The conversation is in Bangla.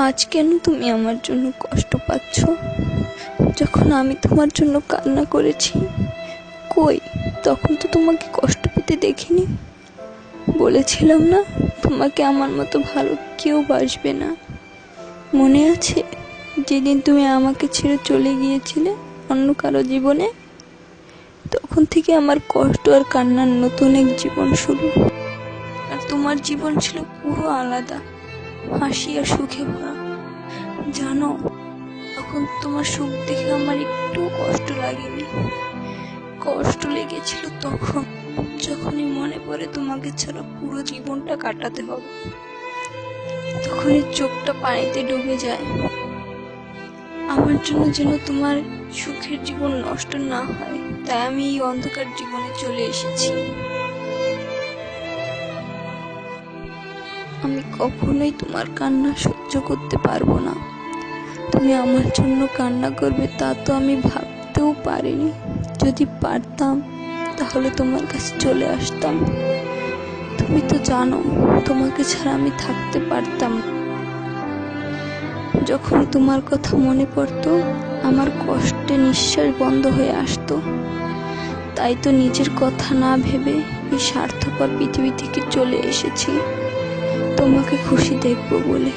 আজ কেন তুমি আমার জন্য কষ্ট পাচ্ছ? যখন আমি তোমার জন্য কান্না করেছি, কই তখন তো তোমাকে কষ্ট পেতে দেখিনি। বলেছিলাম না, তোমাকে আমার মতো ভালো কেউ বাসবে না। মনে আছে যেদিন তুমি আমাকে ছেড়ে চলে গিয়েছিলে অন্য কারো জীবনে? তখন থেকে আমার কষ্ট আর কান্নার নতুন এক জীবন শুরু। আর তোমার জীবন ছিল পুরো আলাদা, হাসি আর সুখে ভরা। জানো, তখন তোমার সুখ দেখে আমার একটু কষ্ট লাগেনি। কষ্ট লেগেছিল যখনই মনে পড়ে তোমাকে ছাড়া পুরো জীবনটা কাটাতে হবে। তখনই চোখটা পানিতে ডুবে যায়। আমার জন্য যেন তোমার সুখের জীবন নষ্ট না হয়, তাই আমি এই অন্ধকার জীবনে চলে এসেছি। আমি কখনোই তোমার কান্না সহ্য করতে পারবো না। তুমি আমার জন্য কান্না করবে তা তো আমি ভাবতেও পারিনি। যদি পারতাম তাহলে তোমার কাছে চলে আসতাম। তুমি তো জানো, তোমাকে ছাড়া আমি থাকতে পারতাম না। যখন তোমার কথা মনে পড়তো, আমার কষ্টে নিঃশ্বাস বন্ধ হয়ে আসতো। তাই তো নিজের কথা না ভেবে এই স্বার্থপর পৃথিবী থেকে চলে এসেছি, তোমাকে খুশি দেখবো বলে।